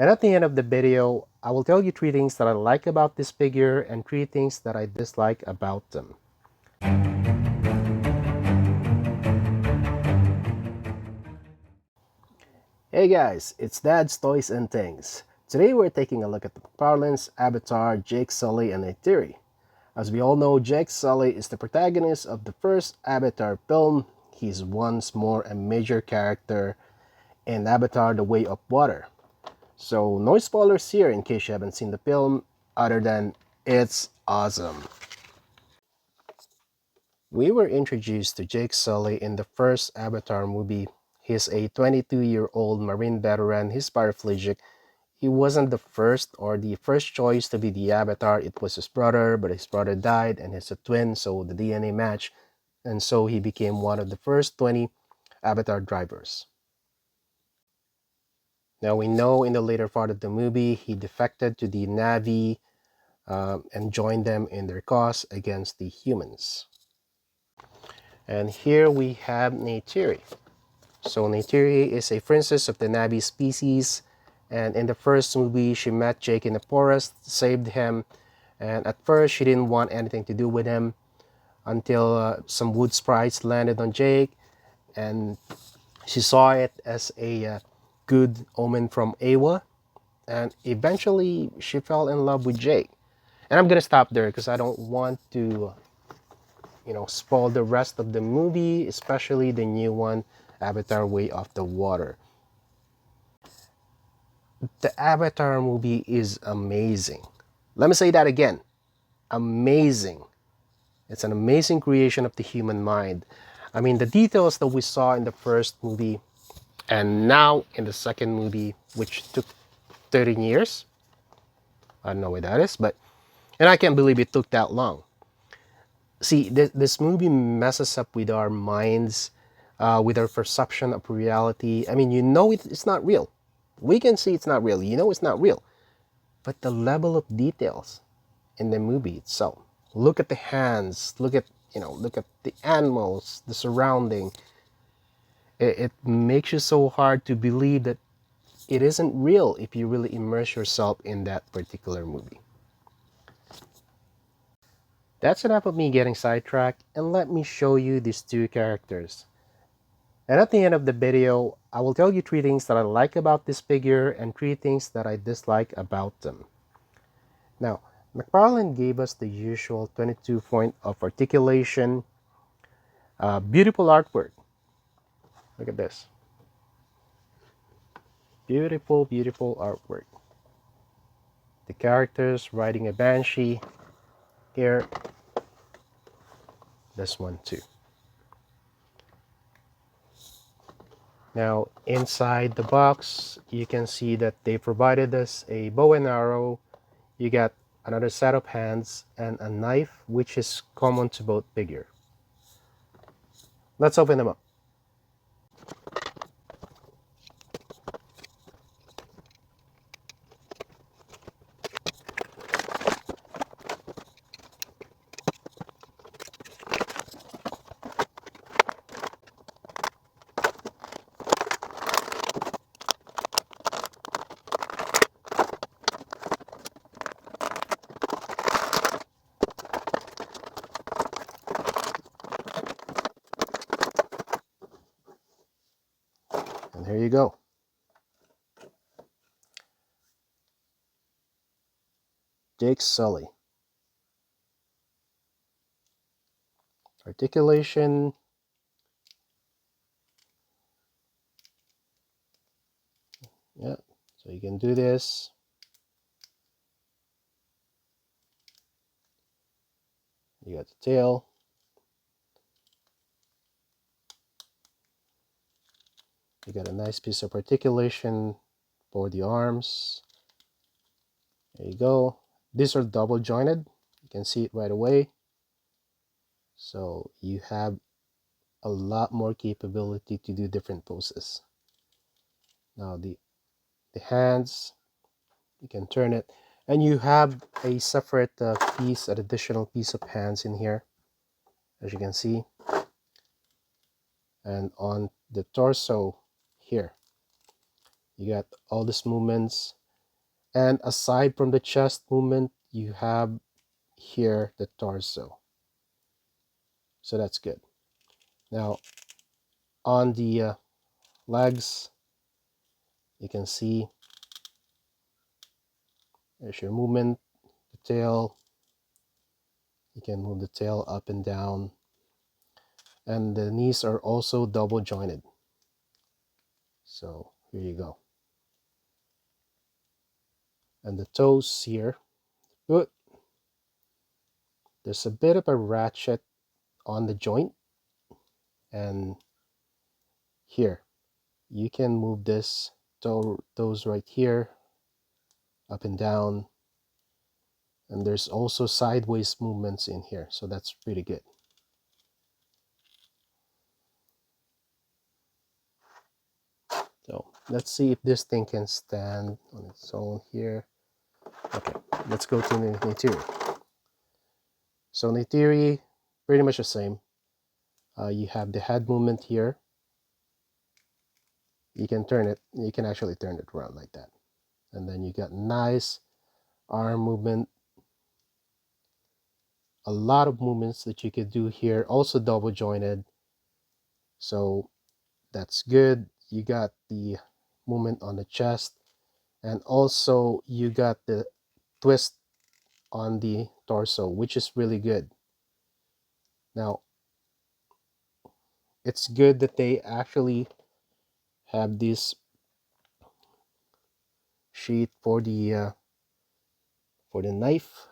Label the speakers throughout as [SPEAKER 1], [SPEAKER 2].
[SPEAKER 1] And at the end of the video, I will tell you 3 things that I like about this figure and 3 things that I dislike about them. Hey guys, it's Dad's Toys and Things. Today we're taking a look at the McFarlane's Avatar, Jake Sully and Neytiri. As we all know, Jake Sully is the protagonist of the first Avatar film. He's once more a major character in Avatar The Way of Water. So no spoilers here in case you haven't seen the film, other than it's awesome. We were introduced to Jake Sully in the first Avatar movie. He's a 22-year-old Marine veteran. He's paraplegic. He wasn't the first or the first choice to be the Avatar. It was his brother, but his brother died and he's a twin, so the DNA match. And so he became one of the first 20 Avatar drivers. Now we know in the later part of the movie, he defected to the Na'vi and joined them in their cause against the humans. And here we have Neytiri. So Neytiri is a princess of the Na'vi species, and in the first movie, she met Jake in the forest, saved him, and at first she didn't want anything to do with him until some wood sprites landed on Jake, and she saw it as a good omen from Awa, and eventually she fell in love with Jake. And I'm gonna stop there because I don't want to spoil the rest of the movie, especially the new one, Avatar Way of the Water. The Avatar movie is amazing. Let me say that again. Amazing. It's an amazing creation of the human mind. I mean, the details that we saw in the first movie and now in the second movie, which took 13 years. I don't know what that is, and I can't believe it took that long. See, this movie messes up with our minds, with our perception of reality. I mean, it's not real. We can see it's not real. It's not real. But the level of details in the movie itself. Look at the hands. Look at the animals, the surrounding. It makes you so hard to believe that it isn't real if you really immerse yourself in that particular movie. That's enough of me getting sidetracked, and let me show you these 2 characters. And at the end of the video, I will tell you 3 things that I like about this figure and 3 things that I dislike about them. Now, McFarlane gave us the usual 22 point of articulation, beautiful artwork. Look at this. Beautiful, beautiful artwork. The characters riding a banshee. Here, this one too. Now, inside the box, you can see that they provided us a bow and arrow. You got another set of hands and a knife, which is common to both figures. Let's open them up. And here you go. Jake Sully. Articulation. Yeah, so you can do this. You got the tail. You got a nice piece of articulation for the arms. There you go. These are double jointed. You can see it right away. So you have a lot more capability to do different poses. Now the hands, you can turn it, and you have a separate piece, an additional piece of hands in here, as you can see. And on the torso here, you got all these movements. And aside from the chest movement, you have here the torso. So that's good. Now on the legs, you can see there's your movement, the tail. You can move the tail up and down. And the knees are also double jointed. So here you go. And the toes here, good. There's a bit of a ratchet on the joint. And here, you can move this toes right here, up and down. And there's also sideways movements in here. So that's pretty good. So let's see if this thing can stand on its own here. Okay, let's go to Neytiri. So Neytiri, pretty much the same. You have the head movement here. You can turn it, you can actually turn it around like that. And then you got nice arm movement. A lot of movements that you could do here, also double jointed. So that's good. You got the movement on the chest, and also you got the twist on the torso, which is really good. Now, it's good that they actually have this sheet for the knife.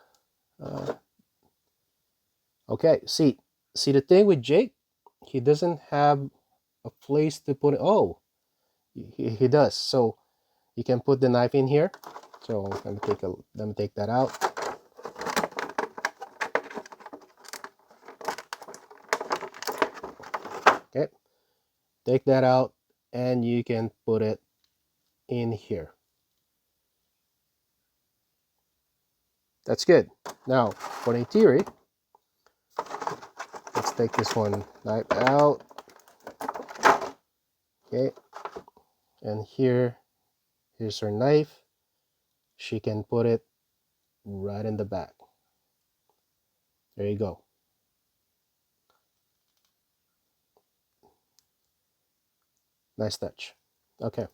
[SPEAKER 1] Okay, see the thing with Jake, he doesn't have a place to put it. Oh, he does. So you can put the knife in here. So let me take that out. Okay, take that out, and you can put it in here. That's good. Now for the theory, let's take this one knife out. Okay, and here's her knife. She can put it right in the back. There you go. Nice touch. Okay.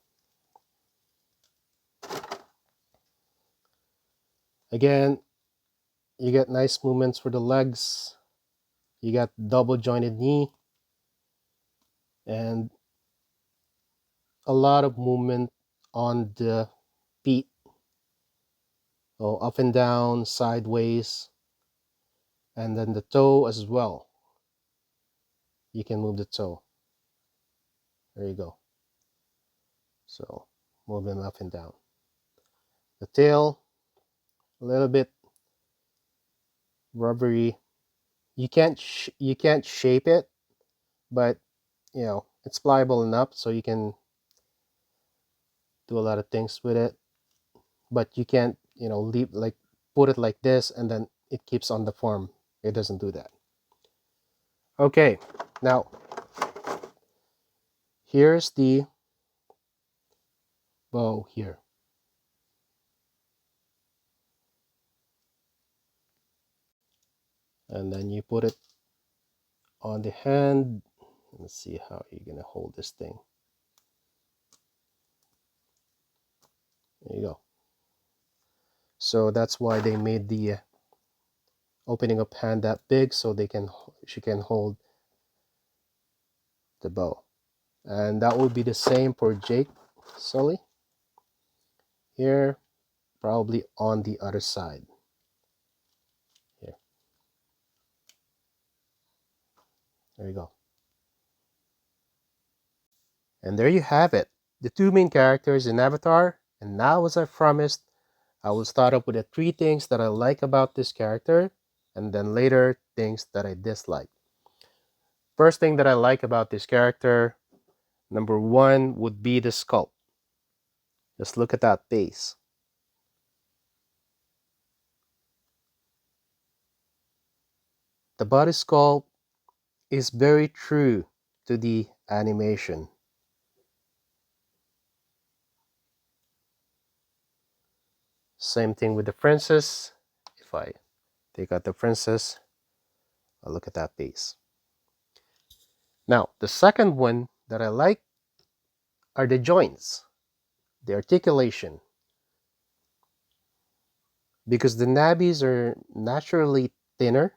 [SPEAKER 1] Again, you get nice movements for the legs. You got double jointed knee and a lot of movement on the feet. So up and down, sideways, and then the toe as well. You can move the toe. There you go. So moving up and down. The tail, a little bit rubbery. You can't shape it, but you know it's pliable enough so you can do a lot of things with it. But you can't leave like put it like this and then it keeps on the form. It doesn't do that. Okay, now here's the bow here. And then you put it on the hand. Let's see how you're gonna hold this thing. There you go. So that's why they made the opening up hand that big, so she can hold the bow. And that would be the same for Jake Sully. Here, probably on the other side. Here. There you go. And there you have it. The two main characters in Avatar. And now, as I promised, I will start up with the 3 things that I like about this character, and then later things that I dislike. First thing that I like about this character, number 1 would be the sculpt. Just look at that face. The body sculpt is very true to the animation. Same thing with the princess. If I take out the princess, I'll look at that base. Now, the second one that I like are the joints, the articulation. Because the nabbies are naturally thinner,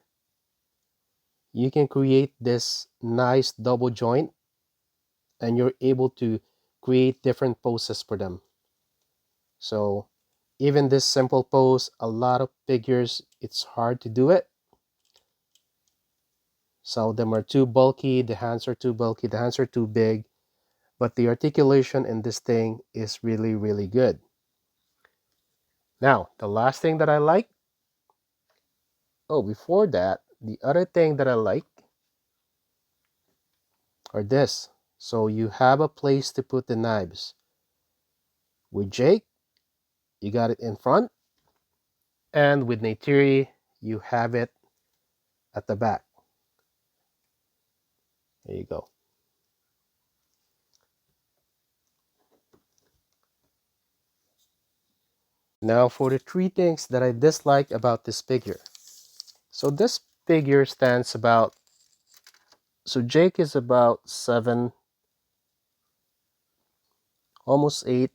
[SPEAKER 1] you can create this nice double joint and you're able to create different poses for them. So even this simple pose, a lot of figures, it's hard to do it. Some of them are too bulky, the hands are too bulky, the hands are too big, but the articulation in this thing is really, really good. Now, the last thing that I like, oh, before that, the other thing that I like are this. So you have a place to put the knives. With Jake, you got it in front, and with Neytiri, you have it at the back. There you go. Now for the three things that I dislike about this figure. So this figure stands about, so Jake is about 7, almost 8.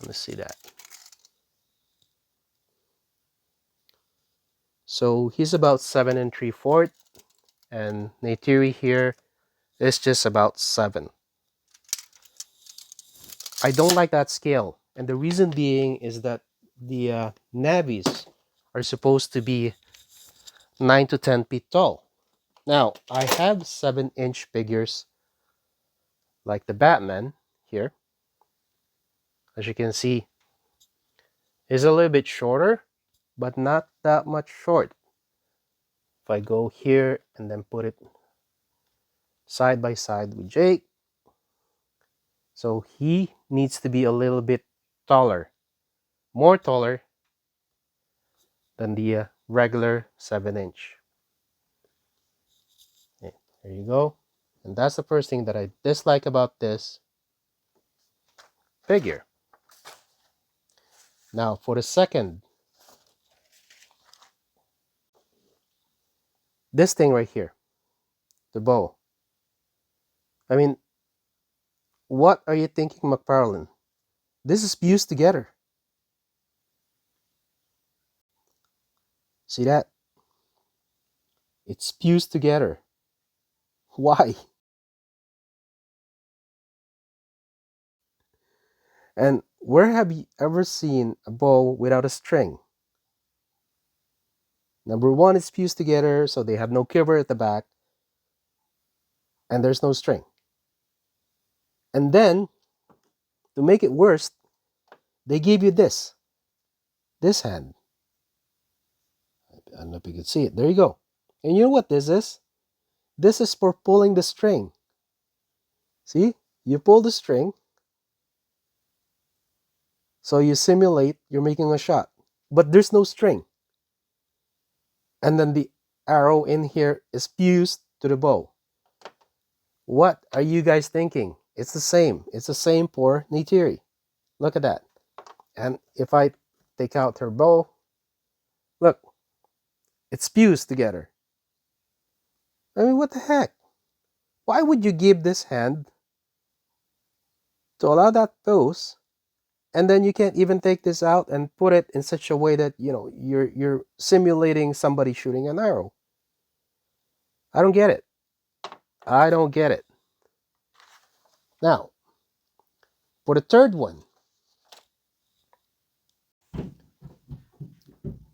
[SPEAKER 1] Let me see that. So he's about 7 3/4, and Neytiri here is just about 7. I don't like that scale, and the reason being is that the nabbies are supposed to be 9 to 10 feet tall. Now, I have 7-inch figures like the Batman here. As you can see, is a little bit shorter, but not that much short. If I go here and then put it side by side with Jake, so he needs to be a little bit taller, more taller than the regular 7-inch. Okay, there you go. And that's the first thing that I dislike about this figure. Now for the second, this thing right here, the bow. I mean, what are you thinking, McFarlane? This is fused together. See that? It's fused together. Why? And where have you ever seen a bow without a string? Number one, it's fused together, so they have no quiver at the back, and there's no string. And then, to make it worse, they give you this hand. I don't know if you can see it. There you go. And you know what this is? This is for pulling the string. See? You pull the string, so you simulate you're making a shot. But there's no string. And then the arrow in here is fused to the bow. What are you guys thinking? It's the same. It's the same for Neytiri. Look at that. And if I take out her bow, look, it's fused together. I mean, what the heck? Why would you give this hand to allow that pose, and then you can't even take this out and put it in such a way that, you know, you're simulating somebody shooting an arrow? I don't get it. I don't get it. Now, for the third one,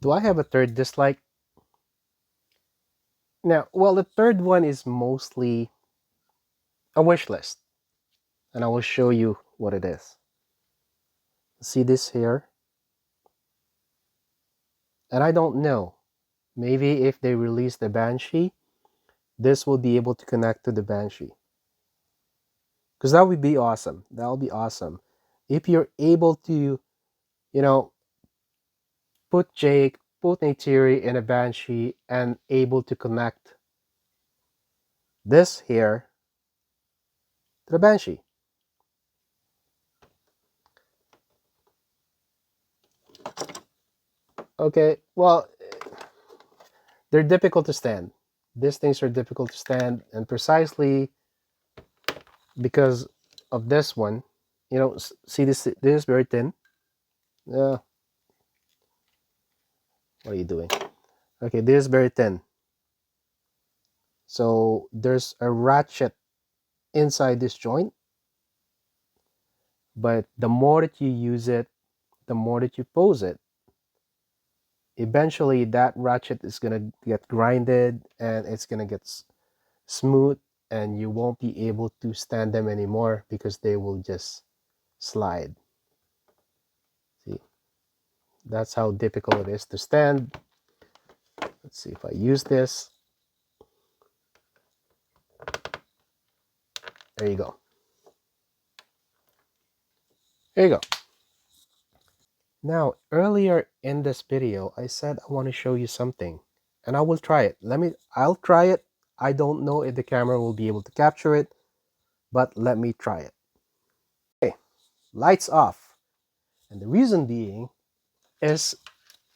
[SPEAKER 1] do I have a third dislike? Now, well, the third one is mostly a wish list, and I will show you what it is. See this here? And I don't know. Maybe if they release the Banshee, this will be able to connect to the Banshee. Because that would be awesome. That would be awesome. If you're able to, you know, put Jake, put Neytiri in a Banshee and able to connect this here to the Banshee. Okay, well, they're difficult to stand. These things are difficult to stand, and precisely because of this one, see this. This is very thin. Yeah, what are you doing? Okay, this is very thin. So there's a ratchet inside this joint, but the more that you use it, the more that you pose it, eventually that ratchet is gonna get grinded and it's gonna get smooth, and you won't be able to stand them anymore because they will just slide. See, that's how difficult it is to stand. Let's see if I use this. There you go. There you go. Now, earlier in this video, I said I want to show you something, and I will try it. I'll try it. I don't know if the camera will be able to capture it, but let me try it. Okay, lights off. And the reason being is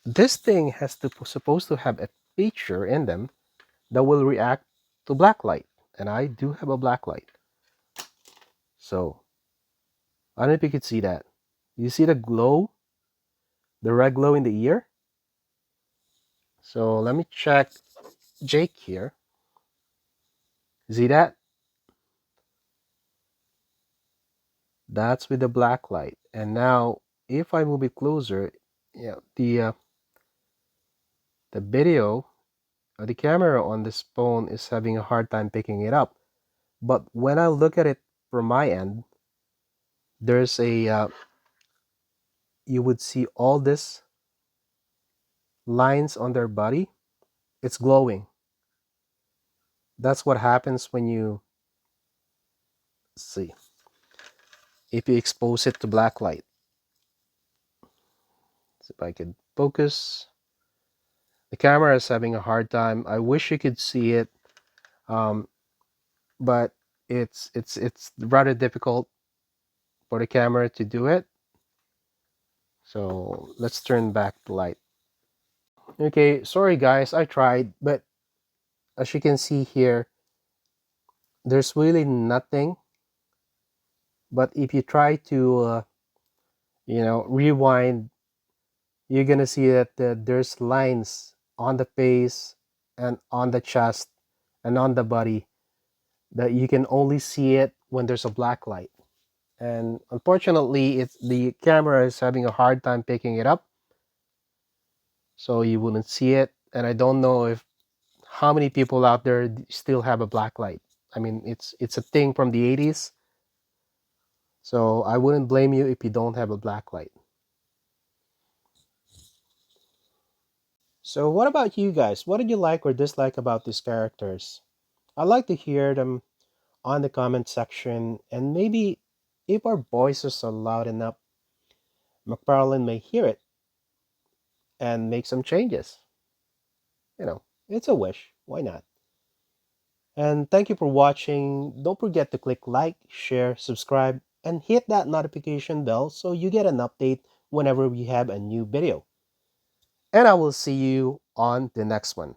[SPEAKER 1] this thing has to supposed to have a feature in them that will react to black light, and I do have a black light. So I don't know if you could see that. You see the glow, the red glow in the ear? So let me check Jake here. See that? That's with the black light. And now if I move it closer, the video or the camera on this phone is having a hard time picking it up. But when I look at it from my end, there's you would see all this lines on their body. It's glowing. That's what happens when you see, if you expose it to black light. So if I could focus, the camera is having a hard time. I wish you could see it, but it's rather difficult for the camera to do it. So let's turn back the light. Okay, sorry guys, I tried, but as you can see here, there's really nothing. But if you try to rewind, you're gonna see that there's lines on the face and on the chest and on the body that you can only see it when there's a black light. And unfortunately, it's the camera is having a hard time picking it up, so you wouldn't see it. And I don't know if how many people out there still have a black light. I mean, it's a thing from the 80s, so I wouldn't blame you if you don't have a black light. So what about you guys? What did you like or dislike about these characters? I'd like to hear them on the comment section, and maybe if our voices are loud enough, McFarlane may hear it and make some changes. It's a wish. Why not? And thank you for watching. Don't forget to click like, share, subscribe, and hit that notification bell so you get an update whenever we have a new video. And I will see you on the next one.